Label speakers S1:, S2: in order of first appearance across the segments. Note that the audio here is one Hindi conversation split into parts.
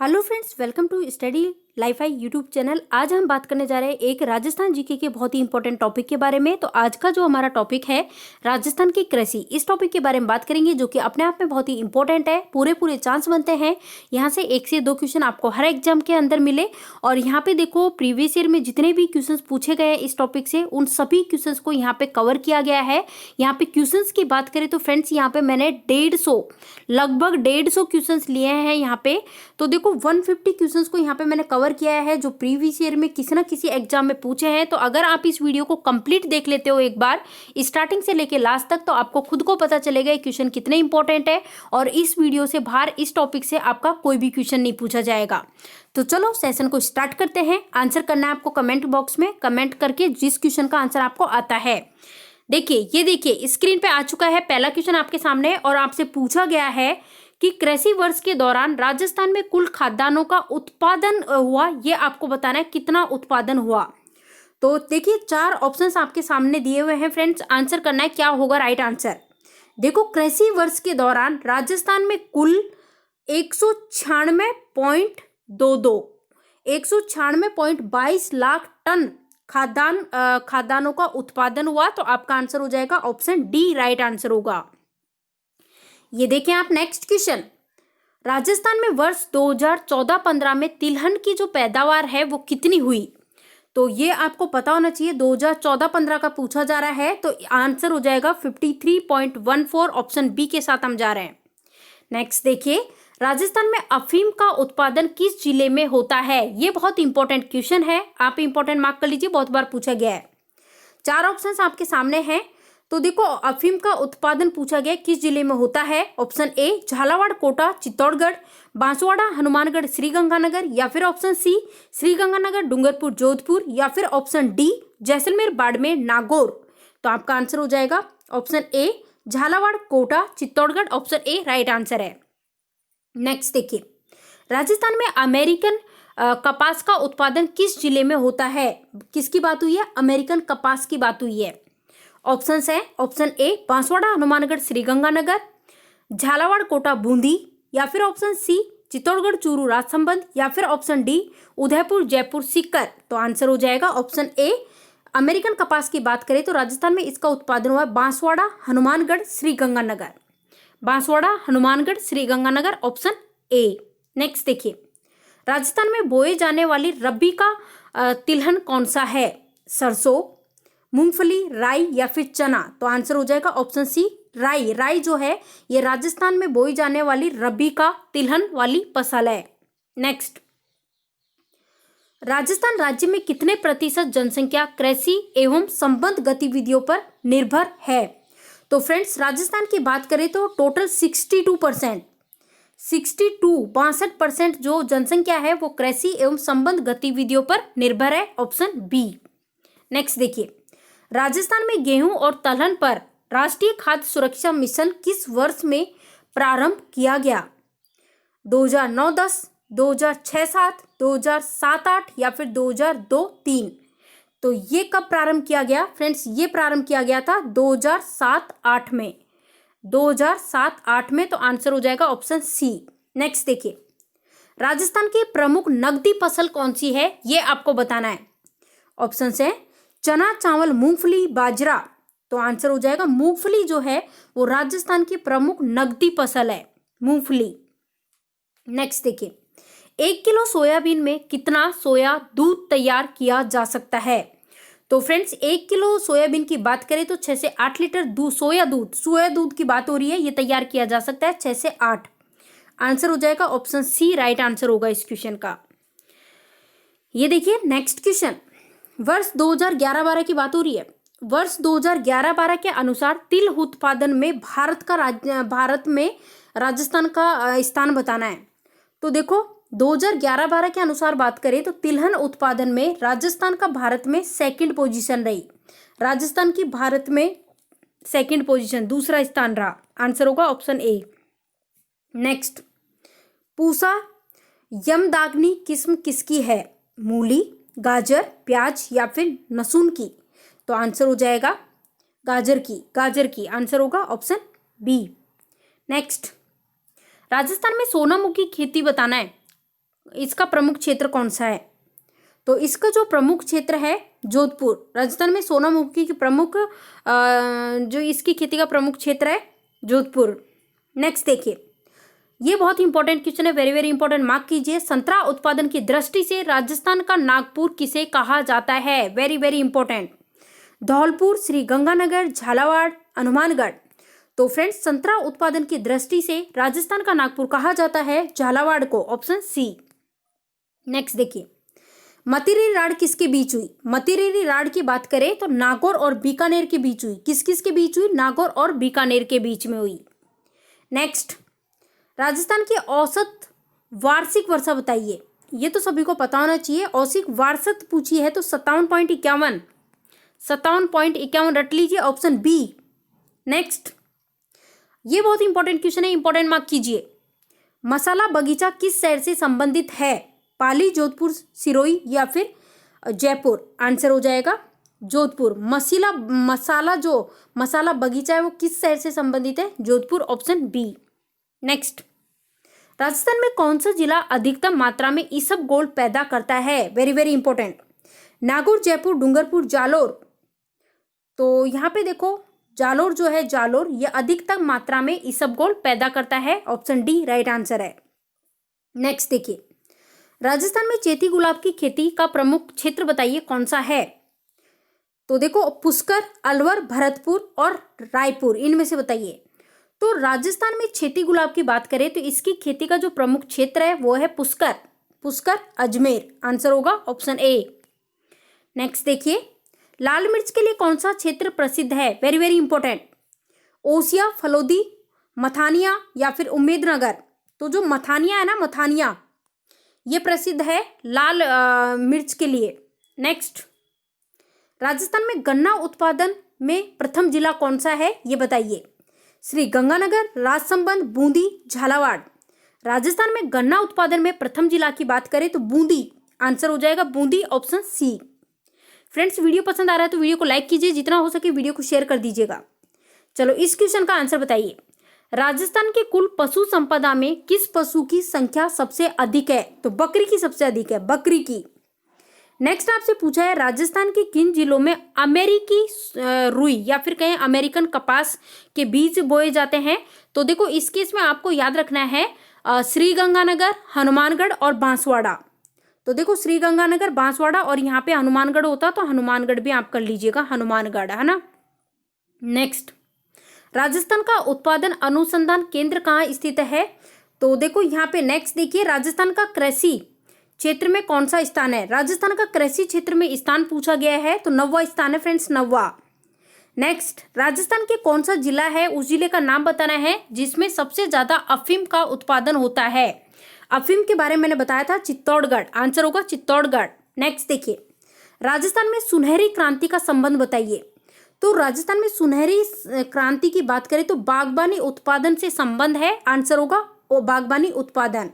S1: Hello friends, welcome to study life I YouTube channel. आज हम बात करने जा रहे हैं एक राजस्थान जीके के बहुत ही इंपॉर्टेंट टॉपिक के बारे में। तो आज का जो हमारा टॉपिक है राजस्थान की कृषि, इस टॉपिक के बारे में बात करेंगे जो कि अपने आप में बहुत ही इंपॉर्टेंट है। पूरे चांस बनते हैं यहाँ से 1 से 2 क्वेश्चन आपको हर एग्जाम के अंदर मिले। और यहाँ पे देखो प्रीवियस ईयर में जितने भी क्वेश्चन पूछे गए इस टॉपिक से उन सभी क्वेश्चन को यहाँ पे कवर किया गया है। यहाँ पे क्वेश्चन की बात करें तो फ्रेंड्स यहाँ पे मैंने लगभग 150 क्वेश्चन लिए हैं यहाँ पे। तो देखो 150 क्वेश्चंस को यहाँ पे मैंने कवर किया है जो प्रीवियस ईयर में किसी ना किसी एग्जाम में पूछे हैं। तो अगर आप इस वीडियो को कंप्लीट देख लेते हो एक बार स्टार्टिंग से लेके लास्ट तक, तो आपको खुद को पता चलेगा ये क्वेश्चन कितने इंपॉर्टेंट है और इस वीडियो से बाहर इस टॉपिक से आपका कोई भी क्वेश्चन नहीं पूछा जाएगा। तो चलो सेशन को स्टार्ट करते हैं। आंसर करना है आपको कमेंट बॉक्स में, कमेंट करके जिस क्वेश्चन का आंसर आपको आता है। देखिए स्क्रीन पे आ चुका है पहला क्वेश्चन आपके सामने और आपसे पूछा गया है कि कृषि वर्ष के दौरान राजस्थान में कुल खाद्यान्नों का उत्पादन हुआ, ये आपको बताना है कितना उत्पादन हुआ। तो देखिए 4 ऑप्शंस आपके सामने दिए हुए हैं फ्रेंड्स, आंसर करना है क्या होगा राइट आंसर। देखो कृषि वर्ष के दौरान राजस्थान में कुल 196.22 लाख टन खाद्यान्नों का उत्पादन हुआ। तो आपका आंसर हो जाएगा ऑप्शन डी राइट आंसर होगा। ये देखें आप नेक्स्ट क्वेश्चन, राजस्थान में वर्ष 2014-15 में तिलहन की जो पैदावार है वो कितनी हुई। तो ये आपको पता होना चाहिए, 2014-15 का पूछा जा रहा है। तो आंसर हो जाएगा 53.14, ऑप्शन बी के साथ हम जा रहे हैं। नेक्स्ट देखिए, राजस्थान में अफीम का उत्पादन किस जिले में होता है। ये बहुत इंपॉर्टेंट क्वेश्चन है, आप इंपॉर्टेंट मार्क कर लीजिए, बहुत बार पूछा गया है। 4 ऑप्शंस आपके सामने हैं। तो देखो अफीम का उत्पादन पूछा गया किस जिले में होता है। ऑप्शन ए झालावाड़, कोटा, चित्तौड़गढ़, बांसवाड़ा, हनुमानगढ़, श्रीगंगानगर, या फिर ऑप्शन सी श्रीगंगानगर, डूंगरपुर, जोधपुर, या फिर ऑप्शन डी जैसलमेर, बाड़मेर, नागौर। तो आपका आंसर हो जाएगा option A Jhalawar, Kota, Chittorgarh, option A right answer है। नेक्स्ट देखिए, राजस्थान में अमेरिकन कपास का उत्पादन किस जिले में होता है। किसकी बात हुई है, अमेरिकन कपास की बात हुई है। ऑप्शंस है ऑप्शन ए बांसवाड़ा, हनुमानगढ़, श्रीगंगानगर, झालावाड़, कोटा, बूंदी, या फिर ऑप्शन सी चित्तौड़गढ़, चूरू, राजसमंद, या फिर ऑप्शन डी उदयपुर, जयपुर, सीकर। तो आंसर हो जाएगा ऑप्शन ए। अमेरिकन कपास की बात करें तो राजस्थान में इसका उत्पादन हुआ Banswara, Hanumangarh, Sriganganagar. Banswara, Hanumangarh, Sriganganagar, option A. Next देखिए, राजस्थान में बोए जाने वाली रबी का तिलहन कौन सा है। सरसों, मूंगफली, राई, या फिर चना। तो आंसर हो जाएगा ऑप्शन सी राई। राई जो है ये राजस्थान में बोई जाने वाली रबी का तिलहन वाली फसल है। नेक्स्ट, राजस्थान राज्य में कितने प्रतिशत जनसंख्या कृषि एवं संबद्ध गतिविधियों पर निर्भर है। तो फ्रेंड्स राजस्थान की बात करें तो टोटल 62% जो जनसंख्या है वो कृषि एवं संबद्ध गतिविधियों पर निर्भर है, ऑप्शन बी। नेक्स्ट देखिए, राजस्थान में गेहूं और दलहन पर राष्ट्रीय खाद्य सुरक्षा मिशन किस वर्ष में प्रारंभ किया गया। 2009-10, 2006-7, 2007-8, या फिर 2002-3। तो ये कब प्रारंभ किया गया फ्रेंड्स, ये प्रारंभ किया गया था 2007-8 में। 2007-8 में। तो आंसर हो जाएगा ऑप्शन सी। नेक्स्ट देखिए, राजस्थान की प्रमुख नकदी फसल कौन सी है, ये आपको बताना है। ऑप्शन है चना, चावल, मूंगफली, बाजरा। तो आंसर हो जाएगा मूंगफली जो है वो राजस्थान की प्रमुख नकदी फसल है, मूंगफली। नेक्स्ट देखिए, 1 किलो सोयाबीन में कितना सोया दूध तैयार किया जा सकता है। तो फ्रेंड्स 1 किलो सोयाबीन की बात करें तो 6 से 8 लीटर सोया दूध की बात हो रही है, ये तैयार किया जा सकता है 6 से 8। आंसर हो जाएगा ऑप्शन सी राइट आंसर होगा इस क्वेश्चन का। ये देखिए नेक्स्ट क्वेश्चन, वर्ष 2011-12 की बात हो रही है। वर्ष 2011-12 के अनुसार तिल उत्पादन में भारत में राजस्थान का स्थान बताना है। तो देखो 2011-12 के अनुसार बात करें तो तिलहन उत्पादन में राजस्थान का भारत में सेकंड पोजीशन रही। राजस्थान की भारत में सेकंड पोजीशन, दूसरा स्थान रहा। आंसर होगा ऑप्शन ए। नेक्स्ट, पूसा यमदाग्नि किस्म किसकी है। मूली, गाजर, प्याज, या फिर लहसुन की। तो आंसर हो जाएगा गाजर की। आंसर होगा ऑप्शन बी। नेक्स्ट, राजस्थान में सोनामुखी खेती बताना है। इसका प्रमुख क्षेत्र कौन सा है? तो इसका जो प्रमुख क्षेत्र है जोधपुर। राजस्थान में सोनामुखी की प्रमुख जो इसकी खेती का प्रमुख क्षेत्र है जोधपुर। नेक्स्ट देखिए, ये बहुत इंपॉर्टेंट क्वेश्चन है, वेरी वेरी इंपॉर्टेंट, मार्क कीजिए। संतरा उत्पादन की दृष्टि से राजस्थान का नागपुर किसे कहा जाता है? Very very important. Dholpur, Shri Ganganagar, Jhalawar, Hanumangarh. तो फ्रेंड्स, संतरा उत्पादन की दृष्टि से राजस्थान का नागपुर कहा जाता है झालावाड़ को, ऑप्शन सी। नेक्स्ट देखिए, मतीरेरी राड़ किसके बीच हुई? मतीरेरी राड़ की बात करें तो नागौर और बीकानेर के बीच हुई। किस किस के बीच हुई? नागौर और बीकानेर के बीच में हुई। नेक्स्ट, राजस्थान की औसत वार्षिक वर्षा बताइए। ये तो सभी को पता होना चाहिए। औसत वार्षिक पूछी है तो 57.51 रट लीजिए, ऑप्शन बी। नेक्स्ट, ये बहुत इंपॉर्टेंट क्वेश्चन है, इंपॉर्टेंट मार्क कीजिए। मसाला बगीचा किस शहर से संबंधित है? पाली, जोधपुर, सिरोही या फिर जयपुर? आंसर हो जाएगा जोधपुर। मसाला बगीचा है वो किस शहर से संबंधित है? Jodhpur, option B. Next, Rajasthan में कौन सा जिला अधिकतम मात्रा में इसबगोल पैदा करता है? Very very important. Nagaur, Jaipur, Dungarpur, Jalore. तो यहाँ पे देखो, जालोर जो है, जालोर ये अधिकतम मात्रा में इसबगोल पैदा करता है, ऑप्शन डी राइट आंसर है। नेक्स्ट देखिए, राजस्थान में चैती गुलाब की खेती का प्रमुख क्षेत्र बताइए कौन सा है? तो देखो, पुष्कर, अलवर, भरतपुर और रायपुर, इनमें से बताइए। तो राजस्थान में चैती गुलाब की बात करें तो इसकी खेती का जो प्रमुख क्षेत्र है वो है पुष्कर, अजमेर। आंसर होगा ऑप्शन ए। नेक्स्ट देखिए, लाल मिर्च के लिए कौन सा क्षेत्र प्रसिद्ध है? Very very important. Osian, Phalodi, Mathania या फिर उम्मेदनगर। तो जो मथानिया है ना, मथानिया ये प्रसिद्ध है लाल मिर्च के लिए। नेक्स्ट, राजस्थान में गन्ना उत्पादन में प्रथम जिला कौन सा है? ये बताइए। श्री गंगानगर, राजसमंद, बूंदी, झालावाड़। राजस्थान में गन्ना उत्पादन में प्रथम जिला की बात करें तो बूंदी। आंसर हो जाएगा Bundi, option C. Friends, video पसंद आ रहा है तो वीडियो को लाइक कीजिए, जितना हो सके वीडियो को शेयर कर दीजिएगा। चलो, इस क्वेश्चन का आंसर बताइए। राजस्थान के कुल पशु संपदा में किस पशु की संख्या सबसे अधिक है? तो बकरी की सबसे अधिक है, बकरी की। नेक्स्ट आपसे पूछा है, राजस्थान के किन जिलों में अमेरिकी रुई या फिर कहें अमेरिकन कपास के बीज बोए जाते हैं? तो देखो, इस केस में आपको याद रखना है श्री गंगानगर, हनुमानगढ़ और बांसवाड़ा। तो देखो, श्री गंगानगर, बांसवाड़ा और यहाँ पे हनुमानगढ़ होता तो हनुमानगढ़ भी आप कर लीजिएगा, हनुमानगढ़, है ना। नेक्स्ट, राजस्थान का उत्पादन अनुसंधान केंद्र कहाँ स्थित है? तो देखो यहाँ पे नेक्स्ट देखिए, राजस्थान का कृषि क्षेत्र में कौन सा स्थान है? राजस्थान का कृषि क्षेत्र में स्थान पूछा गया है तो 9वां स्थान है फ्रेंड्स, 9वां। नेक्स्ट, राजस्थान के कौन सा जिला है, उस जिले का नाम बताना है जिसमें सबसे ज्यादा अफीम का उत्पादन होता है। अफीम के बारे में मैंने बताया था, चित्तौड़गढ़। आंसर होगा चित्तौड़गढ़। नेक्स्ट देखिए, राजस्थान में सुनहरी क्रांति का संबंध बताइए। तो राजस्थान में सुनहरी क्रांति की बात करें तो बागबानी उत्पादन से संबंध है। आंसर होगा वो बागबानी उत्पादन।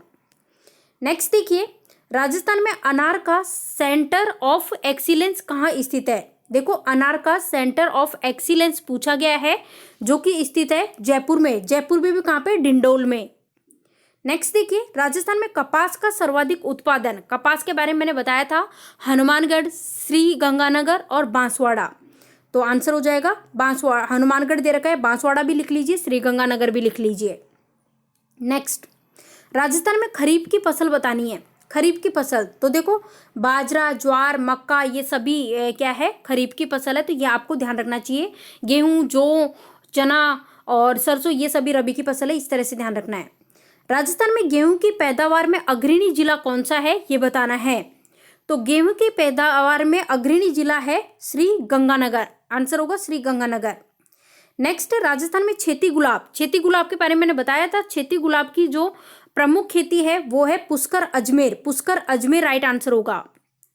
S1: नेक्स्ट देखिए, राजस्थान में अनार का सेंटर ऑफ एक्सीलेंस कहाँ स्थित है? देखो, अनार का सेंटर ऑफ एक्सीलेंस पूछा गया है जो कि स्थित है जयपुर में। जयपुर में भी कहाँ पे? डिंडोल में। नेक्स्ट देखिए, राजस्थान में कपास का सर्वाधिक उत्पादन, कपास के बारे में मैंने बताया था, हनुमानगढ़, श्री गंगानगर और बांसवाड़ा। तो आंसर हो जाएगा बांसवाड़ा। हनुमानगढ़ दे रखा है, बांसवाड़ा भी लिख लीजिए, श्री गंगानगर भी लिख लीजिए। नेक्स्ट, राजस्थान में खरीफ की फसल बतानी है। खरीफ की फसल तो देखो, बाजरा, ज्वार, मक्का ये सभी क्या है? खरीफ की फसल है, तो ये आपको ध्यान रखना चाहिए। गेहूं, जौ, चना और सरसों ये सभी रबी की फसल है, इस तरह से ध्यान रखना है। राजस्थान में गेहूं की पैदावार में अग्रणी जिला कौन सा है, ये बताना है। तो गेहूं की पैदावार में अग्रणी जिला है श्री गंगानगर। आंसर होगा श्री गंगानगर। नेक्स्ट, राजस्थान में छेती गुलाब, छेती गुलाब के बारे में मैंने बताया था। छेती गुलाब की जो प्रमुख खेती है वो है पुष्कर, अजमेर। पुष्कर, अजमेर राइट आंसर होगा।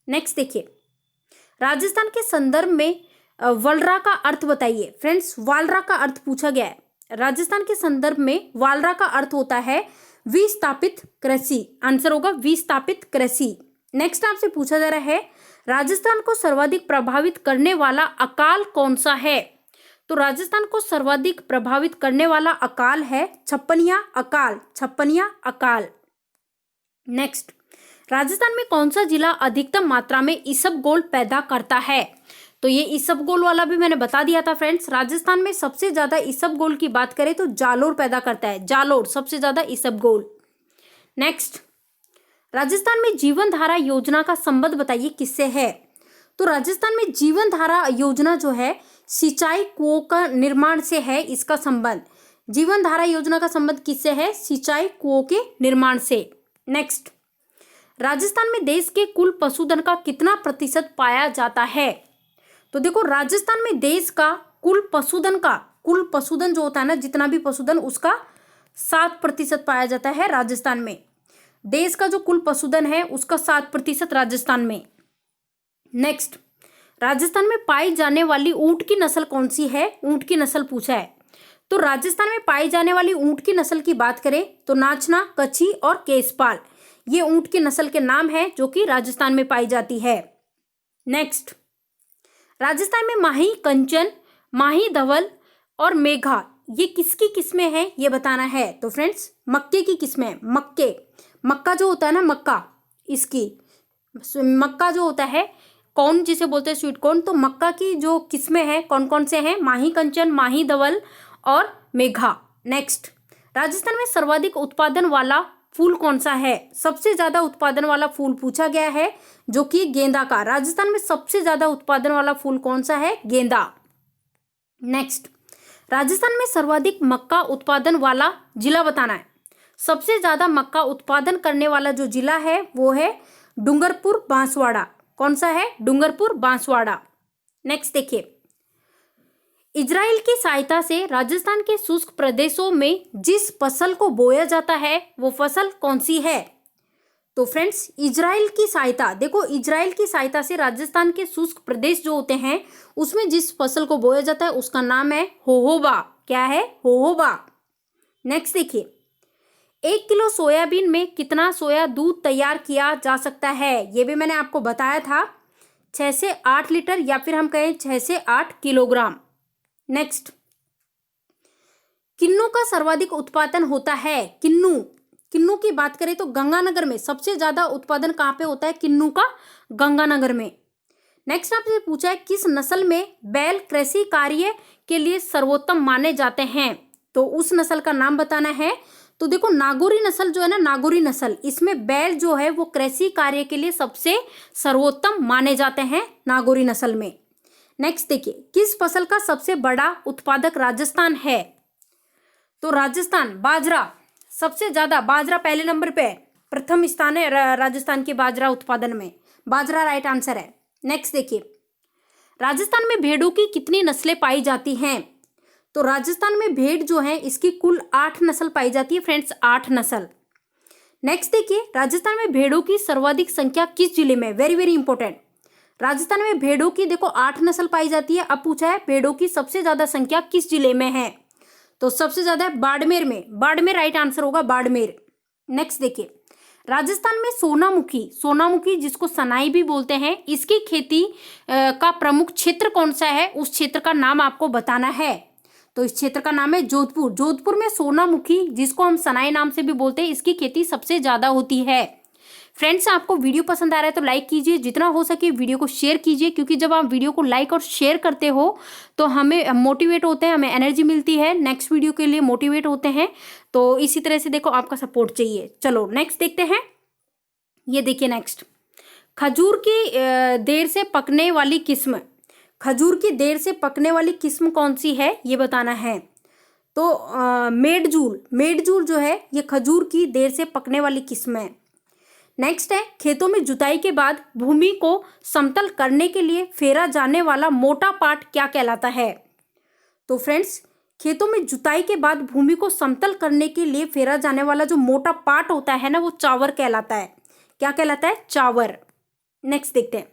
S1: नेक्स्ट देखिए, राजस्थान के संदर्भ में वलरा का अर्थ बताइए। फ्रेंड्स, वालरा का अर्थ पूछा गया है। राजस्थान के संदर्भ में वालरा का अर्थ होता है विस्थापित कृषि। आंसर होगा विस्थापित कृषि। नेक्स्ट आपसे पूछा जा रहा है, राजस्थान को सर्वाधिक प्रभावित करने वाला अकाल कौन सा है? तो राजस्थान को सर्वाधिक प्रभावित करने वाला अकाल है छप्पनिया अकाल। छप्पनिया अकाल। नेक्स्ट, राजस्थान में कौन सा जिला अधिकतम मात्रा में इसबगोल पैदा करता है? तो ये इसबगोल वाला भी मैंने बता दिया था फ्रेंड्स। राजस्थान में सबसे ज्यादा इसबगोल की बात करें तो जालोर पैदा करता है, जालोर सबसे ज्यादा इसबगोल। नेक्स्ट, राजस्थान में जीवन धारा योजना का संबंध बताइए किससे है? तो राजस्थान में जीवन धारा योजना जो है सिंचाई कुओं का निर्माण से है, इसका संबंध। जीवन धारा योजना का संबंध किससे है? सिंचाई कुओं के निर्माण से। नेक्स्ट, राजस्थान में देश के कुल पशुधन का कितना प्रतिशत पाया जाता है? तो देखो, राजस्थान में देश का कुल पशुधन जो होता है ना, जितना भी पशुधन, उसका 7% पाया जाता है राजस्थान में। देश का जो कुल पशुधन है उसका 7% राजस्थान में। नेक्स्ट, राजस्थान में पाई जाने वाली ऊंट की नस्ल कौन सी है? ऊंट की नस्ल पूछा है। तो राजस्थान में पाई जाने वाली ऊंट की नस्ल की बात करें तो नाचना, कच्छी और केसपाल, ये ऊंट की नस्ल के नाम है जो कि राजस्थान में पाई जाती है। नेक्स्ट, राजस्थान में माही, कंचन, माही धवल और मेघा, ये किसकी किस्में हैं ये बताना है। तो फ्रेंड्स, मक्के की किस्में, मक्का जो होता है ना, मक्का जो होता है, कौन जिसे बोलते हैं स्वीट कॉर्न, तो मक्का की जो किस्में हैं कौन कौन से हैं? माही कंचन, माही धवल और मेघा। नेक्स्ट, राजस्थान में सर्वाधिक उत्पादन वाला फूल कौन सा है? सबसे ज्यादा उत्पादन वाला फूल पूछा गया है जो कि गेंदा का। राजस्थान में सबसे ज्यादा उत्पादन वाला फूल कौन सा है? गेंदा। नेक्स्ट, राजस्थान में सर्वाधिक मक्का उत्पादन वाला जिला बताना है। सबसे ज्यादा मक्का उत्पादन करने वाला जो जिला है वो है डूंगरपुर बांसवाड़ा। कौन सा है? डूंगरपुर बांसवाड़ा। नेक्स्ट देखिए, इजराइल की सहायता से राजस्थान के शुष्क प्रदेशों में जिस फसल को बोया जाता है वो फसल कौन सी है? तो फ्रेंड्स, इजराइल की सहायता, देखो इजराइल की सहायता से राजस्थान के शुष्क प्रदेश जो होते हैं उसमें जिस फसल को बोया जाता है उसका नाम है होहोबा। क्या है? होहोबा। नेक्स्ट देखिए, 1 किलो सोयाबीन में कितना सोया दूध तैयार किया जा सकता है? ये भी मैंने आपको बताया था, 6 से 8 लीटर या फिर हम कहें 6 से 8 किलोग्राम। नेक्स्ट, किन्नू का सर्वाधिक उत्पादन होता है। किन्नू की बात करें तो गंगानगर में सबसे ज्यादा उत्पादन कहाँ पे होता है? किन्नू का गंगानगर में। नेक्स्ट, आपसे पूछा है किस नस्ल में बैल कृषि कार्य के लिए सर्वोत्तम माने जाते हैं? तो उस नस्ल का नाम बताना है। तो देखो, नागौरी नस्ल जो है ना, नागौरी नस्ल, इसमें बैल जो है वो कृषि कार्य के लिए सबसे सर्वोत्तम माने जाते हैं नागौरी नस्ल में। नेक्स्ट देखिए, किस फसल का सबसे बड़ा उत्पादक राजस्थान है? तो राजस्थान बाजरा, सबसे ज्यादा बाजरा पहले नंबर पे, प्रथम स्थान है राजस्थान के बाजरा उत्पादन में। बाजरा राइट आंसर है। नेक्स्ट देखिए, राजस्थान में भेड़ों की कितनी नस्लें पाई जाती हैं? तो राजस्थान में भेड़ जो है इसकी कुल 8 नस्ल पाई जाती है फ्रेंड्स, 8 नस्ल। नेक्स्ट देखिए, राजस्थान में भेड़ों की सर्वाधिक संख्या किस जिले में? Very very important. राजस्थान में भेड़ों की देखो 8 नस्ल पाई जाती है। अब पूछा है भेड़ों की सबसे ज्यादा संख्या किस जिले में है? तो सबसे ज्यादा है बाड़मेर में। बाड़मेर राइट आंसर होगा, बाड़मेर। नेक्स्ट देखिए, राजस्थान में सोनामुखी जिसको सनाई भी बोलते हैं, इसकी खेती का प्रमुख क्षेत्र कौन सा है? उस क्षेत्र का नाम आपको बताना है। तो इस क्षेत्र का नाम है जोधपुर। जोधपुर में सोनामुखी जिसको हम सनाई नाम से भी बोलते हैं, इसकी खेती सबसे ज्यादा होती है। फ्रेंड्स, आपको वीडियो पसंद आ रहा है तो लाइक कीजिए, जितना हो सके वीडियो को शेयर कीजिए, क्योंकि जब आप वीडियो को लाइक और शेयर करते हो तो हमें मोटिवेट होते हैं, हमें एनर्जी मिलती है, नेक्स्ट वीडियो के लिए मोटिवेट होते हैं। तो इसी तरह से देखो आपका सपोर्ट चाहिए। चलो नेक्स्ट देखते हैं। ये देखिए नेक्स्ट, खजूर की देर से पकने वाली किस्म, खजूर की देर से पकने वाली किस्म कौन सी है ये बताना है। तो मेडजूल जो है ये खजूर की देर से पकने वाली किस्म है। नेक्स्ट है, खेतों में जुताई के बाद भूमि को समतल करने के लिए फेरा जाने वाला मोटा पार्ट क्या कहलाता है? तो फ्रेंड्स, खेतों में जुताई के बाद भूमि को समतल करने के लिए फेरा जाने वाला जो मोटा पार्ट होता है ना, वो चावर कहलाता है। क्या कहलाता है? चावर। नेक्स्ट देखते हैं।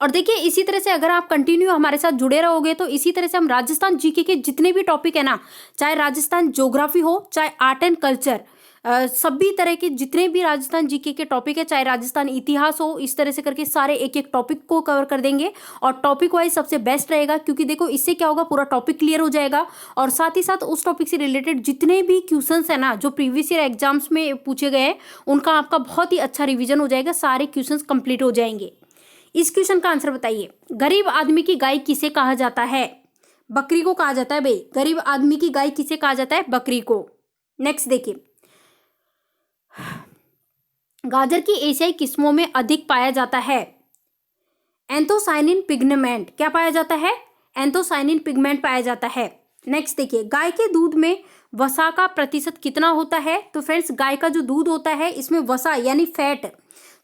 S1: और देखिए, इसी तरह से अगर आप कंटिन्यू हमारे साथ जुड़े रहोगे तो इसी तरह से हम राजस्थान जीके के जितने भी टॉपिक है ना, चाहे राजस्थान ज्योग्राफी हो, चाहे आर्ट एंड कल्चर, सभी तरह के जितने भी राजस्थान जीके के टॉपिक है, चाहे राजस्थान इतिहास हो, इस तरह से करके सारे एक एक टॉपिक को कवर कर देंगे। और टॉपिक वाइज सबसे बेस्ट रहेगा, क्योंकि देखो इससे क्या होगा, पूरा टॉपिक क्लियर हो जाएगा और साथ ही साथ उस टॉपिक से रिलेटेड जितने भी क्वेश्चंस है ना, जो प्रीवियस ईयर एग्जाम्स में पूछे गए हैं, उनका आपका बहुत ही अच्छा रिविजन हो जाएगा, सारे क्वेश्चंस कंप्लीट हो जाएंगे। इस क्वेश्चन का आंसर बताइए, गरीब आदमी की गाय किसे कहा जाता है? बकरी को कहा जाता है भाई। गरीब आदमी की गाय किसे कहा जाता है? बकरी को। नेक्स्ट देखिए, गाजर की एशियाई किस्मों में अधिक पाया जाता है एंथोसाइनिन पिगमेंट। क्या पाया जाता है? एंथोसाइनिन पिगमेंट पाया जाता है। नेक्स्ट देखिए, गाय के दूध में वसा का प्रतिशत कितना होता है? तो फ्रेंड्स, गाय का जो दूध होता है इसमें वसा यानी फैट,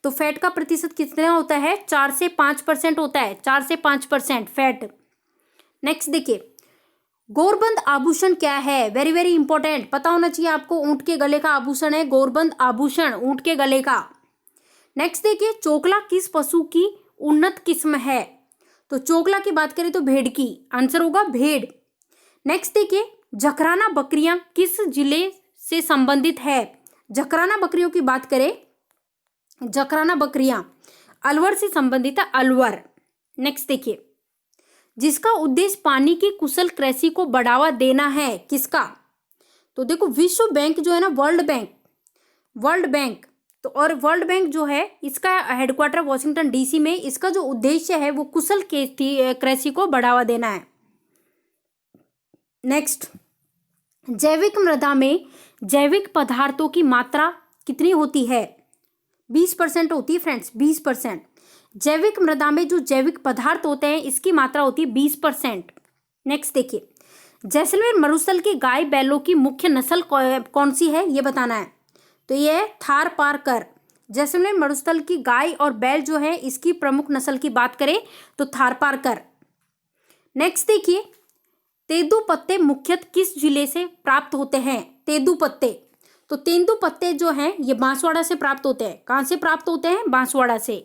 S1: तो फैट का प्रतिशत कितना होता है? 4 से 5% होता है। 4 से 5% फैट। नेक्स्ट देखिए, गोरबंद आभूषण क्या है? वेरी वेरी इंपॉर्टेंट, पता होना चाहिए आपको। ऊंट के गले का आभूषण है गोरबंद आभूषण, ऊंट के गले का। नेक्स्ट देखिए, चोकला किस पशु की उन्नत किस्म है? तो चोकला की बात करें तो भेड़ की, आंसर होगा भेड़। नेक्स्ट देखिए, जखराना बकरियां किस जिले से संबंधित है? जखराना बकरियों की बात करें, जखराना बकरियां अलवर से संबंधित है, अलवर। नेक्स्ट देखिए, जिसका उद्देश्य पानी की कुशल कृषि को बढ़ावा देना है, किसका? तो देखो, विश्व बैंक जो है ना, वर्ल्ड बैंक तो, और वर्ल्ड बैंक जो है इसका हेडक्वार्टर वॉशिंगटन डीसी में, इसका जो उद्देश्य है वो कुशल कृषि को बढ़ावा देना है। नेक्स्ट, जैविक मृदा में जैविक पदार्थों की मात्रा कितनी होती है? 20% होती है फ्रेंड्स, 20%। जैविक मृदा में जो जैविक पदार्थ होते हैं इसकी मात्रा होती है 20%। नेक्स्ट देखिए, जैसलमेर मरुस्थल की गाय बैलों की मुख्य नस्ल कौन सी है, ये बताना है। तो ये है थारपारकर। जैसलमेर मरुस्थल की गाय और बैल जो है इसकी प्रमुख नस्ल की बात करें तो थारपारकर। नेक्स्ट देखिए, तेंदू पत्ते मुख्यतः किस जिले से प्राप्त होते हैं? तेंदू पत्ते, तो तेंदू पत्ते जो हैं ये बांसवाड़ा से प्राप्त होते हैं। कहाँ से प्राप्त होते हैं? बांसवाड़ा से।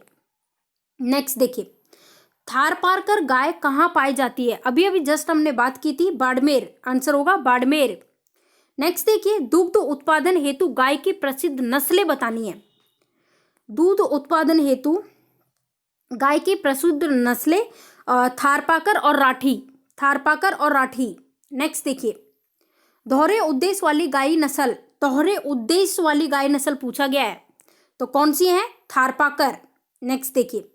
S1: नेक्स्ट देखिए, थारपारकर गाय कहाँ पाई जाती है? अभी अभी जस्ट हमने बात की थी, बाड़मेर, आंसर होगा बाड़मेर। नेक्स्ट देखिए, दुग्ध उत्पादन हेतु गाय की प्रसिद्ध नस्लें बतानी है। दूध उत्पादन हेतु गाय की प्रसिद्ध नस्लें थारपाकर और राठी, थारपाकर और राठी। नेक्स्ट देखिए, दोहरे उद्देश्य वाली गाय नस्ल, दोहरे उद्देश्य वाली गाय नस्ल पूछा गया है, तो कौन सी है? थारपाकर। नेक्स्ट देखिए,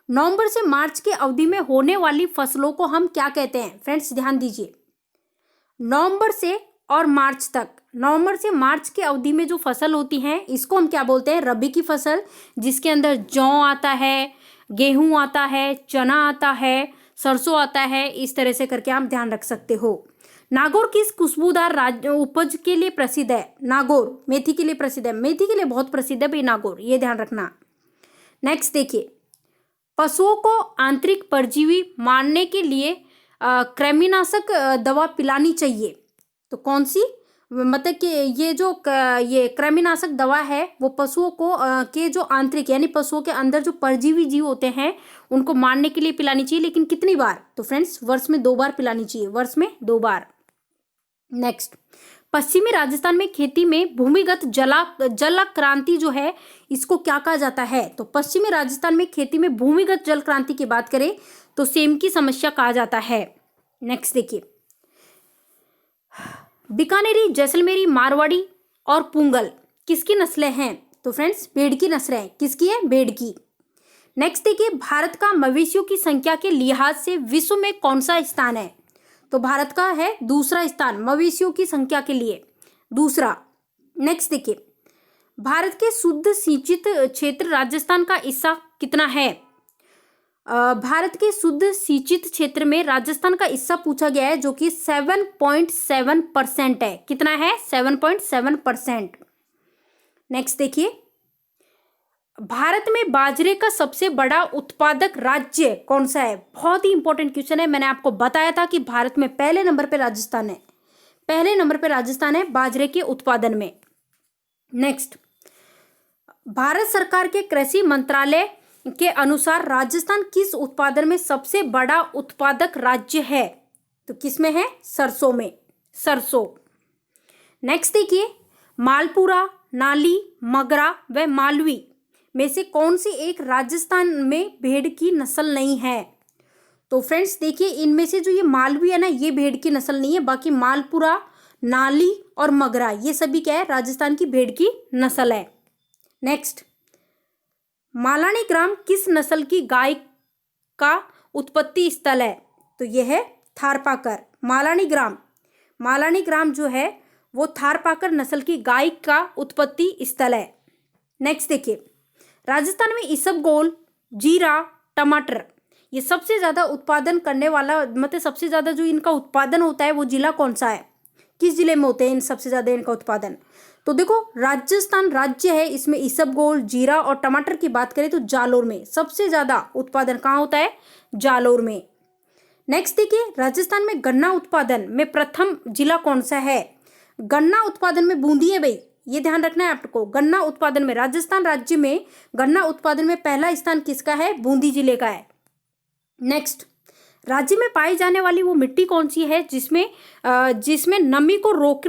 S1: नवंबर से मार्च की अवधि में होने वाली फसलों को हम क्या कहते हैं? फ्रेंड्स ध्यान दीजिए, नवंबर से और मार्च तक, नवंबर से मार्च की अवधि में जो फसल होती है इसको हम क्या बोलते हैं? रबी की फसल, जिसके अंदर जौ आता है, गेहूं आता है, चना आता है, सरसों आता है, इस तरह से करके आप ध्यान रख सकते हो। नागौर किस खुशबूदार उपज के लिए प्रसिद्ध है? नागौर मेथी के लिए प्रसिद्ध है, मेथी के लिए बहुत प्रसिद्ध है भाई नागौर, ये ध्यान रखना। नेक्स्ट देखिए, पशुओं को आंतरिक परजीवी मारने के लिए कृमिनाशक दवा पिलानी चाहिए, तो कौन सी? मतलब कि ये जो ये कृमिनाशक दवा है वो पशुओं को के जो आंतरिक यानी पशुओं के अंदर जो परजीवी जीव होते हैं उनको मारने के लिए पिलानी चाहिए, लेकिन कितनी बार? तो फ्रेंड्स वर्ष में 2 बार पिलानी चाहिए, वर्ष में 2 बार। नेक्स्ट, पश्चिमी राजस्थान में खेती में भूमिगत जल क्रांति जो है इसको क्या कहा जाता है? तो पश्चिमी राजस्थान में खेती में भूमिगत जल क्रांति की बात करें तो सेम की समस्या कहा जाता है। नेक्स्ट देखिए, बीकानेरी, जैसलमेरी, मारवाड़ी और पुंगल किसकी नस्लें हैं? तो फ्रेंड्स भेड़ की नस्लें हैं। किसकी है? भेड़ की। नेक्स्ट देखिए, भारत का मवेशियों की संख्या के लिहाज से विश्व में कौन सा स्थान है? तो भारत का है दूसरा स्थान मवेशियों की संख्या के लिए, दूसरा। नेक्स्ट देखिए, भारत के शुद्ध सिंचित क्षेत्र राजस्थान का हिस्सा कितना है? भारत के शुद्ध सिंचित क्षेत्र में राजस्थान का हिस्सा पूछा गया है, जो कि 7.7% है। कितना है? 7.7%। नेक्स्ट देखिए, भारत में बाजरे का सबसे बड़ा उत्पादक राज्य कौन सा है? बहुत ही इंपॉर्टेंट क्वेश्चन है। मैंने आपको बताया था कि भारत में पहले नंबर पे राजस्थान है, पहले नंबर पे राजस्थान है बाजरे के उत्पादन में। नेक्स्ट, भारत सरकार के कृषि मंत्रालय के अनुसार राजस्थान किस उत्पादन में सबसे बड़ा उत्पादक राज्य है? तो किस में है? सरसों में, सरसों। नेक्स्ट देखिए, मालपुरा, नाली, मगरा व मालवी में से कौन सी एक राजस्थान में भेड़ की नस्ल नहीं है? तो फ्रेंड्स देखिए, इनमें से जो ये मालवी है ना, ये भेड़ की नस्ल नहीं है। बाकी मालपुरा, नाली और मगरा ये सभी क्या है, राजस्थान की भेड़ की नस्ल है। नेक्स्ट, मालानी ग्राम किस नस्ल की गाय का उत्पत्ति स्थल है? तो यह है थारपाकर। मालानी ग्राम जो है वो थारपाकर नस्ल की गाय का उत्पत्ति स्थल है। नेक्स्ट देखिए, राजस्थान में इसबगोल, जीरा, टमाटर ये सबसे ज़्यादा उत्पादन करने वाला, मतलब सबसे ज़्यादा जो इनका उत्पादन होता है वो जिला कौन सा है? किस जिले में होते हैं इन सबसे ज़्यादा इनका उत्पादन? तो देखो, राजस्थान राज्य है, इसमें इसबगोल, जीरा और टमाटर की बात करें तो जालोर में सबसे ज़्यादा उत्पादन कहाँ होता है? जालोर में। नेक्स्ट देखिए, राजस्थान में गन्ना उत्पादन में प्रथम जिला कौन सा है? गन्ना उत्पादन में बूंदी है भाई, ये ध्यान रखना है आपको। गन्ना उत्पादन में, राजस्थान राज्य में गन्ना उत्पादन में पहला स्थान किसका है? बूंदी जिले का है। नेक्स्ट, राज्य में पाई जाने वाली वो मिट्टी कौन सी है जिसमें नमी को रोक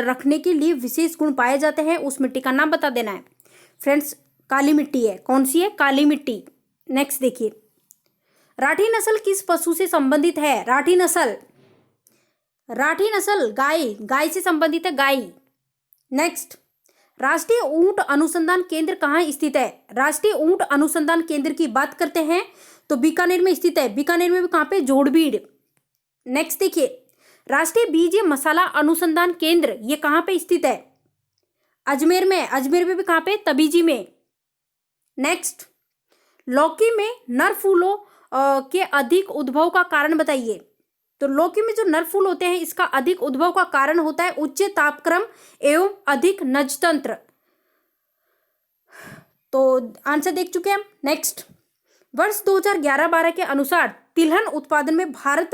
S1: रखने के लिए विशेष गुण पाए जाते हैं? उस मिट्टी का नाम बता देना है। फ्रेंड्स, काली मिट्टी है। कौन सी है? काली मिट्टी। नेक्स्ट देखिए, राठी नस्ल किस पशु से संबंधित है? राठी नस्ल गाय से संबंधित है, गाय। नेक्स्ट, राष्ट्रीय ऊंट अनुसंधान केंद्र कहाँ स्थित है? राष्ट्रीय ऊंट अनुसंधान केंद्र की बात करते हैं तो बीकानेर में स्थित है। बीकानेर में भी कहाँ पे? जोड़बीड़। नेक्स्ट देखिए, राष्ट्रीय बीज मसाला अनुसंधान केंद्र ये कहाँ पे स्थित है? अजमेर में। अजमेर में भी कहाँ पे? तबीजी में। नेक्स्ट, लौकी में नर फूलों के अधिक उद्भव का कारण बताइए। तो लौकी में जो नर फूल होते हैं इसका अधिक उद्भव का कारण होता है उच्च तापक्रम एवं अधिक नजतंत्र। तो आंसर देख चुके हैं हम। नेक्स्ट, वर्ष 2011-12 के अनुसार तिलहन उत्पादन में भारत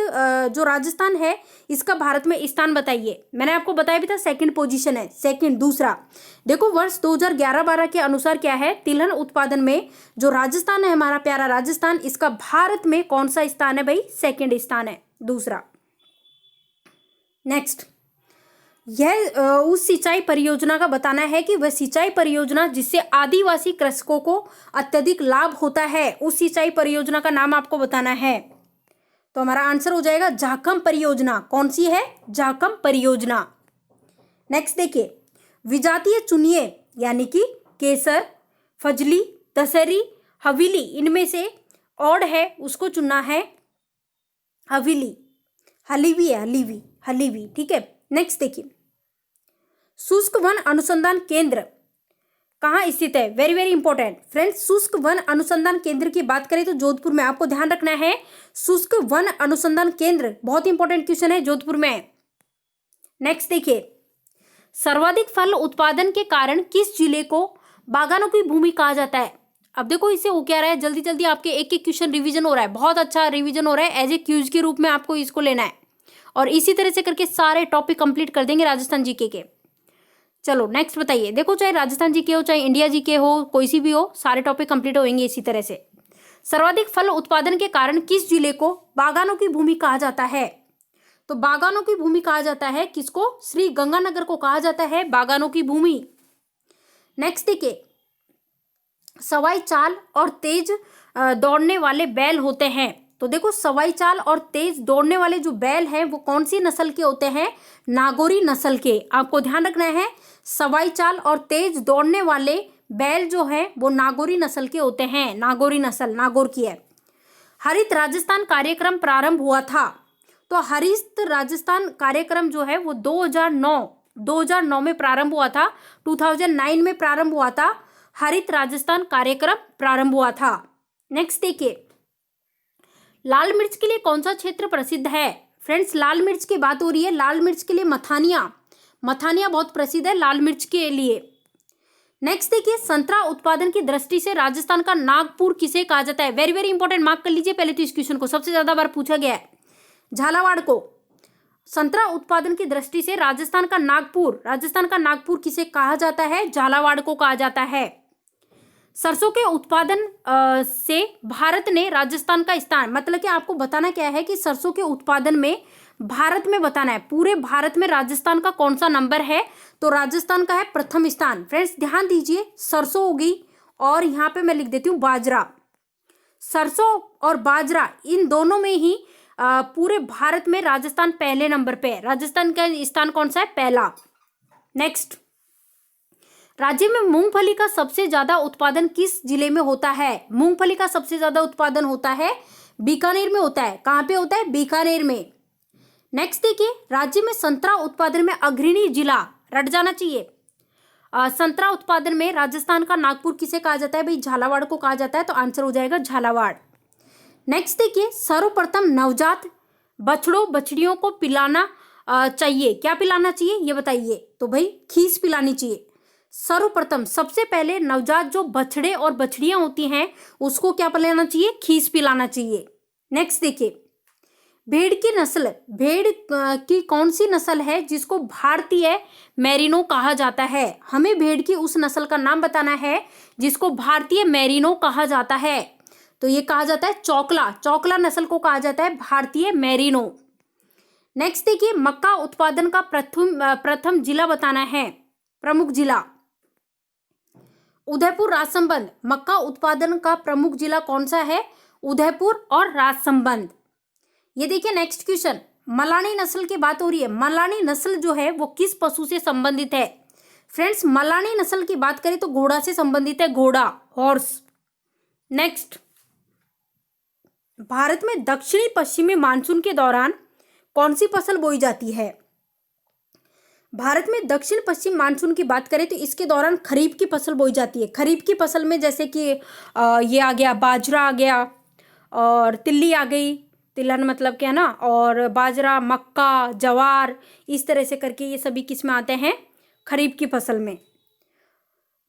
S1: जो राजस्थान है इसका भारत में स्थान बताइए। मैंने आपको बताया भी था, सेकंड पोजीशन है, सेकंड, दूसरा। देखो, वर्ष 2011-12 के अनुसार क्या है? तिलहन उत्पादन में जो राजस्थान है, हमारा प्यारा राजस्थान, इसका भारत में कौन सा स्थान है भाई? सेकंड स्थान है, दूसरा। नेक्स्ट, यह उस सिंचाई परियोजना का बताना है कि वह सिंचाई परियोजना जिससे आदिवासी कृषकों को अत्यधिक लाभ होता है, उस सिंचाई परियोजना का नाम आपको बताना है। तो हमारा आंसर हो जाएगा झाकम परियोजना। कौन सी है? झाकम परियोजना। नेक्स्ट देखिए, विजातीय चुनिए यानी कि केसर, फजली, दशहरी, हवेली, इनमें से ऑड है उसको चुनना है। हवेली, हलीवी है, हलीवी, ठीक है। नेक्स्ट देखिए, शुष्क वन अनुसंधान केंद्र कहाँ स्थित है? वेरी वेरी इंपॉर्टेंट फ्रेंड्स, शुष्क वन अनुसंधान केंद्र की बात करें तो जोधपुर में। आपको ध्यान रखना है, शुष्क वन अनुसंधान केंद्र बहुत इंपॉर्टेंट क्वेश्चन है, जोधपुर में है। नेक्स्ट देखिए, सर्वाधिक फल उत्पादन के कारण किस जिले को बागानों की भूमि कहा जाता है? अब देखो, इसे हो क्या रहा है, जल्दी जल्दी आपके एक एक क्वेश्चन रिवीजन हो रहा है, बहुत अच्छा रिवीजन हो रहा है। एज ए क्यूज के रूप में आपको इसको लेना है और इसी तरह से करके सारे टॉपिक कंप्लीट कर देंगे राजस्थान जीके के। चलो नेक्स्ट बताइए। देखो, चाहे राजस्थान जीके हो, चाहे इंडिया जीके हो, कोई सी भी हो, सारे टॉपिक कंप्लीट होंगे इसी तरह से। सर्वाधिक फल उत्पादन के कारण किस जिले को बागानों की भूमि कहा जाता है? तो बागानों की भूमि कहा जाता है किसको? श्री गंगानगर को कहा जाता है बागानों की भूमि। नेक्स्ट देखिए, सवाई चाल और तेज दौड़ने वाले बैल होते हैं। तो देखो, सवाई चाल और तेज दौड़ने वाले जो बैल हैं वो कौन सी नस्ल के होते हैं? नागौरी नस्ल के। आपको ध्यान रखना है, सवाई चाल और तेज दौड़ने वाले बैल जो है वो नागौरी नस्ल के होते हैं। नागौरी नस्ल, नागौर की है। हरित राजस्थान कार्यक्रम प्रारंभ हुआ था। तो हरित राजस्थान कार्यक्रम जो है वो 2009 में प्रारंभ हुआ था। 2009 में प्रारंभ हुआ था, हरित राजस्थान कार्यक्रम प्रारंभ हुआ था। नेक्स्ट देखिए, लाल मिर्च के लिए कौन सा क्षेत्र प्रसिद्ध है? फ्रेंड्स, लाल मिर्च की बात हो रही है। लाल मिर्च के लिए मथानिया बहुत प्रसिद्ध है लाल मिर्च के लिए। नेक्स्ट देखिए, संतरा उत्पादन की दृष्टि से राजस्थान का नागपुर किसे कहा जाता है? वेरी वेरी इंपॉर्टेंट, मार्क कर लीजिए पहले तो इस क्वेश्चन को, सबसे ज्यादा बार पूछा गया है। झालावाड़ को। संतरा उत्पादन की दृष्टि से राजस्थान का नागपुर किसे कहा जाता है? झालावाड़ को कहा जाता है। सरसों के उत्पादन से भारत ने राजस्थान का स्थान, मतलब कि आपको बताना क्या है कि सरसों के उत्पादन में भारत में बताना है, पूरे भारत में राजस्थान का कौन सा नंबर है, तो राजस्थान का है प्रथम स्थान। फ्रेंड्स ध्यान दीजिए, सरसों होगी और यहाँ पे मैं लिख देती हूँ बाजरा। सरसों और बाजरा इन दोनों में ही पूरे भारत में राजस्थान पहले नंबर पे है। राजस्थान का स्थान कौन सा है, पहला। नेक्स्ट, राज्य में मूंगफली का सबसे ज्यादा उत्पादन किस जिले में होता है? मूंगफली का सबसे ज्यादा उत्पादन होता है बीकानेर में होता है। कहाँ पे होता है? बीकानेर में। नेक्स्ट देखिए, राज्य में संतरा उत्पादन में अग्रणी जिला, रट जाना चाहिए। संतरा उत्पादन में राजस्थान का नागपुर किसे कहा जाता है? भाई झालावाड़ को कहा जाता है, तो आंसर हो जाएगा झालावाड़। नेक्स्ट देखिए, सर्वप्रथम नवजात बछड़ों बछड़ियों को पिलाना चाहिए, क्या पिलाना चाहिए ये बताइए? तो भाई खीस पिलानी चाहिए। सर्वप्रथम सबसे पहले नवजात जो बछड़े और बछड़ियां होती हैं उसको क्या पिलाना चाहिए? खीस पिलाना चाहिए। नेक्स्ट देखिए, भेड़ की नस्ल, भेड़ की कौन सी नस्ल है जिसको भारतीय मेरिनो कहा जाता है? हमें भेड़ की उस नस्ल का नाम बताना है जिसको भारतीय मेरिनो कहा जाता है। तो ये कहा जाता है चौकला, चौकला नस्ल को कहा जाता है भारतीय मेरिनो। नेक्स्ट देखिए, मक्का उत्पादन का प्रथम जिला बताना है, प्रमुख जिला। उदयपुर राजसमंद, मक्का उत्पादन का प्रमुख जिला कौन सा है? उदयपुर और राजसमंद। ये देखिए नेक्स्ट क्वेश्चन, मलानी नस्ल की बात हो रही है। मलानी नस्ल जो है वो किस पशु से संबंधित है? फ्रेंड्स मलानी नस्ल की बात करें तो घोड़ा से संबंधित है, घोड़ा, हॉर्स। नेक्स्ट, भारत में दक्षिणी पश्चिमी मानसून के दौरान कौन सी फसल बोई जाती है? भारत में दक्षिण पश्चिम मानसून की बात करें तो इसके दौरान खरीफ की फसल बोई जाती है। खरीफ की फसल में जैसे कि ये आ गया, बाजरा आ गया और तिल्ली आ गई, तिलहन मतलब क्या है ना, और बाजरा, मक्का, जवार, इस तरह से करके ये सभी किस में आते हैं? खरीफ की फसल में।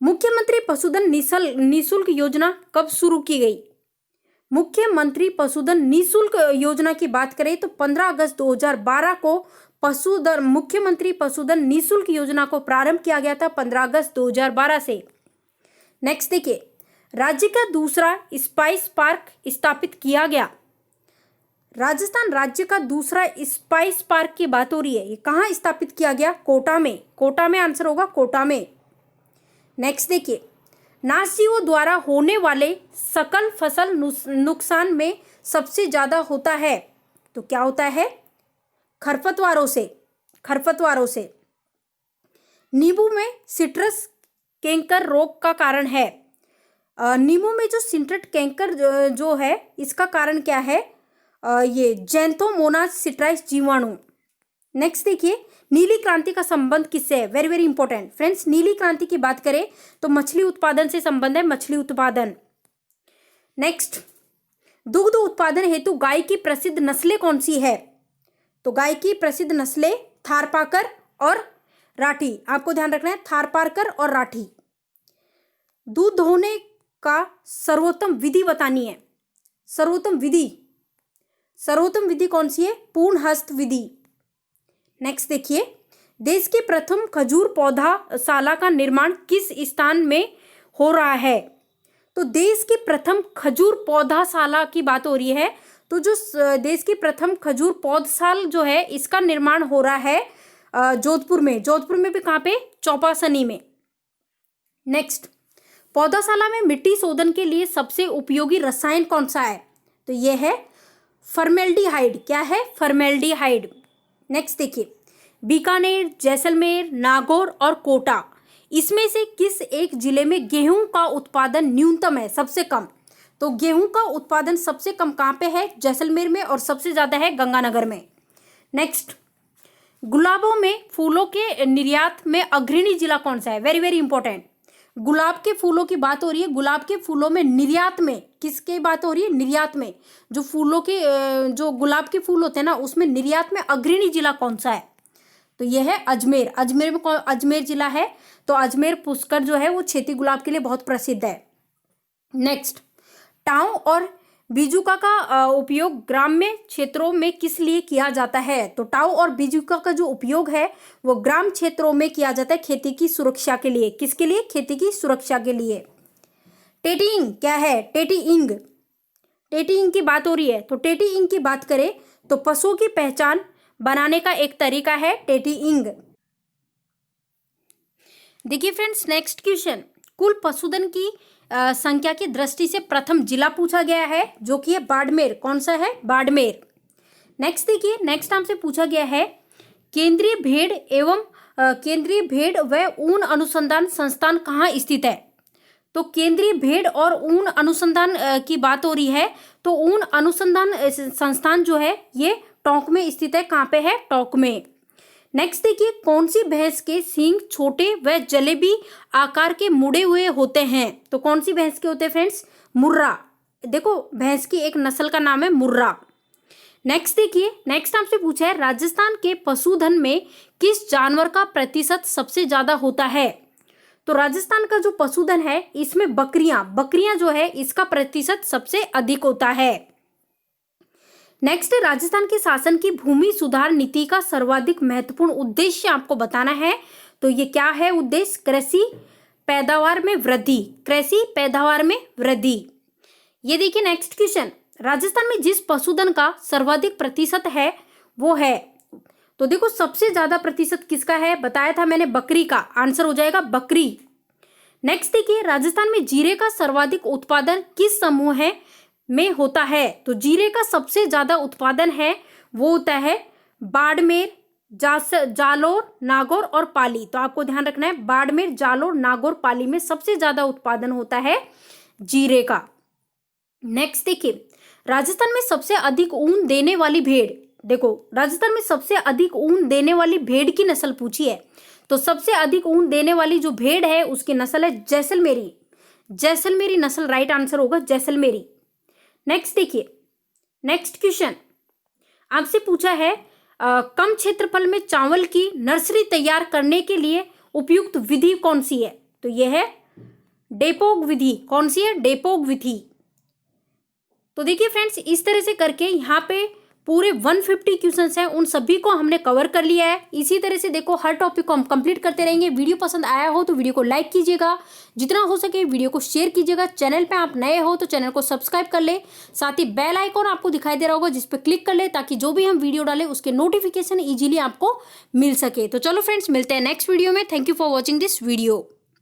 S1: मुख्यमंत्री पशुधन निःशुल्क योजना कब शुरू की गई? मुख्यमंत्री पशुधन निःशुल्क योजना की बात करें तो 15 अगस्त 2012 को मुख्यमंत्री पशुधन निःशुल्क योजना को प्रारंभ किया गया था, 15 अगस्त 2012 से। नेक्स्ट देखिए, राज्य का दूसरा स्पाइस पार्क स्थापित किया गया। राजस्थान राज्य का दूसरा स्पाइस पार्क की बात हो रही है, ये कहाँ स्थापित किया गया? कोटा में। कोटा में आंसर होगा, कोटा में। नेक्स्ट देखिए, नासियों द्वारा होने वाले सकल फसल नुकसान में सबसे ज्यादा होता है, तो क्या होता है? खरपतवारों से, खरपतवारों से। नींबू में सिट्रस कैंकर रोग का कारण है। नींबू में जो सिट्रस कैंकर जो है इसका कारण क्या है? ये जैंथोमोनास सिट्राइस जीवाणु। नेक्स्ट देखिए, नीली क्रांति का संबंध किससे है? वेरी वेरी इंपॉर्टेंट फ्रेंड्स, नीली क्रांति की बात करें तो मछली उत्पादन से संबंध है, मछली उत्पादन। नेक्स्ट, दुग्ध उत्पादन हेतु गाय की प्रसिद्ध नस्लें कौन सी है? तो गाय की प्रसिद्ध नस्लें थारपारकर और राठी, आपको ध्यान रखना है, थारपारकर और राठी। दूध धोने का सर्वोत्तम विधि बतानी है। सर्वोत्तम विधि, सर्वोत्तम विधि कौन सी है? पूर्ण हस्त विधि। नेक्स्ट देखिए, देश के प्रथम खजूर पौधाशाला का निर्माण किस स्थान में हो रहा है? तो देश की प्रथम खजूर पौधाशाला की बात हो रही है, तो जो देश की प्रथम खजूर पौधशाल जो है इसका निर्माण हो रहा है जोधपुर में। जोधपुर में भी कहाँ पे? चौपासनी में। नेक्स्ट, पौधाशाला में मिट्टी शोधन के लिए सबसे उपयोगी रसायन कौन सा है? तो यह है फॉर्मेल्डिहाइड। क्या है? फॉर्मेल्डिहाइड। नेक्स्ट देखिए, बीकानेर, जैसलमेर, नागौर और कोटा, इसमें से किस एक जिले में गेहूं का उत्पादन न्यूनतम है, सबसे कम? तो गेहूं का उत्पादन सबसे कम कहाँ पे है? जैसलमेर में, और सबसे ज्यादा है गंगानगर में। नेक्स्ट, गुलाबों में फूलों के निर्यात में अग्रणी जिला कौन सा है? वेरी वेरी इंपॉर्टेंट, गुलाब के फूलों की बात हो रही है। गुलाब के फूलों में निर्यात में किसकी बात हो रही है? निर्यात में, जो फूलों के जो गुलाब के फूल होते हैं ना उसमें निर्यात में अग्रणी जिला कौन सा है? तो यह है अजमेर। अजमेर में कौन? अजमेर जिला है। तो अजमेर पुष्कर जो है वो खेती गुलाब के लिए बहुत प्रसिद्ध है। नेक्स्ट, टाऊ और बीजुका का उपयोग ग्राम्य क्षेत्रों में किस लिए किया जाता है? तो टाऊ और बीजुका का जो उपयोग है वो ग्राम क्षेत्रों में किया जाता है खेती की सुरक्षा के लिए। किसके लिए? खेती की सुरक्षा के लिए। टेटी इंग क्या है? टेटी इंग, टेटी इंग की बात हो रही है। तो टेटी इंग की बात करें तो पशुओं की पहचान बनाने का एक तरीका है टेटीइंग। देखिए फ्रेंड्स, नेक्स्ट क्वेश्चन, कुल पशुधन की संख्या की दृष्टि से प्रथम जिला पूछा गया है, जो कि है बाड़मेर। कौन सा है? बाड़मेर। नेक्स्ट देखिए, नेक्स्ट हमसे पूछा गया है केंद्रीय भेड़ व ऊन अनुसंधान संस्थान कहाँ स्थित है? तो केंद्रीय भेड़ और ऊन अनुसंधान की बात हो रही है, तो ऊन अनुसंधान संस्थान जो है ये टोंक में स्थित है। कहाँ पे है? टोंक में। नेक्स्ट देखिए, कौन सी भैंस के सींग छोटे व जलेबी आकार के मुड़े हुए होते हैं? तो कौन सी भैंस के होते हैं फ्रेंड्स? मुर्रा। देखो, भैंस की एक नस्ल का नाम है मुर्रा। नेक्स्ट देखिए, नेक्स्ट हमसे पूछा है राजस्थान के पशुधन में किस जानवर का प्रतिशत सबसे ज्यादा होता है? तो राजस्थान का जो पशुधन है इसमें बकरियां जो है इसका प्रतिशत सबसे अधिक होता है। नेक्स्ट, राजस्थान के शासन की भूमि सुधार नीति का सर्वाधिक महत्वपूर्ण उद्देश्य आपको बताना है। तो ये क्या है उद्देश्य? कृषि पैदावार में वृद्धि। कृषि पैदावार में वृद्धि। ये देखिए नेक्स्ट क्वेश्चन, राजस्थान में जिस पशुधन का सर्वाधिक प्रतिशत है वो है, तो देखो सबसे ज्यादा प्रतिशत किसका है? बताया था मैंने, बकरी का। आंसर हो जाएगा बकरी। नेक्स्ट देखिए, राजस्थान में जीरे का सर्वाधिक उत्पादन किस समूह में होता है? तो जीरे का सबसे ज्यादा उत्पादन है वो होता है बाड़मेर, जालोर, नागौर और पाली। तो आपको ध्यान रखना है, बाड़मेर, जालोर, नागौर, पाली में सबसे ज्यादा उत्पादन होता है जीरे का। नेक्स्ट देखिए, राजस्थान में सबसे अधिक ऊन देने वाली भेड़, देखो राजस्थान में सबसे अधिक ऊन देने वाली भेड़ की नस्ल पूछी है, तो सबसे अधिक ऊन देने वाली जो भेड़ है उसकी नस्ल है जैसलमेरी। जैसलमेरी नस्ल राइट आंसर होगा, जैसलमेरी। नेक्स्ट देखिए, नेक्स्ट क्वेश्चन आपसे पूछा है कम क्षेत्रफल में चावल की नर्सरी तैयार करने के लिए उपयुक्त विधि कौन सी है? तो यह है डेपोग विधि। कौन सी है? डेपोग विधि। तो देखिए फ्रेंड्स, इस तरह से करके यहाँ पे पूरे 150 क्वेश्चंस हैं, उन सभी को हमने कवर कर लिया है। इसी तरह से देखो हर टॉपिक को हम कंप्लीट करते रहेंगे। वीडियो पसंद आया हो तो वीडियो को लाइक कीजिएगा, जितना हो सके वीडियो को शेयर कीजिएगा। चैनल पे आप नए हो तो चैनल को सब्सक्राइब कर ले, साथ ही बेल आइकॉन आपको दिखाई दे रहा होगा जिस पर क्लिक कर ले, ताकि जो भी हम वीडियो डालें उसके नोटिफिकेशन ईजिली आपको मिल सके। तो चलो फ्रेंड्स, मिलते हैं नेक्स्ट वीडियो में। Thank you for watching this video.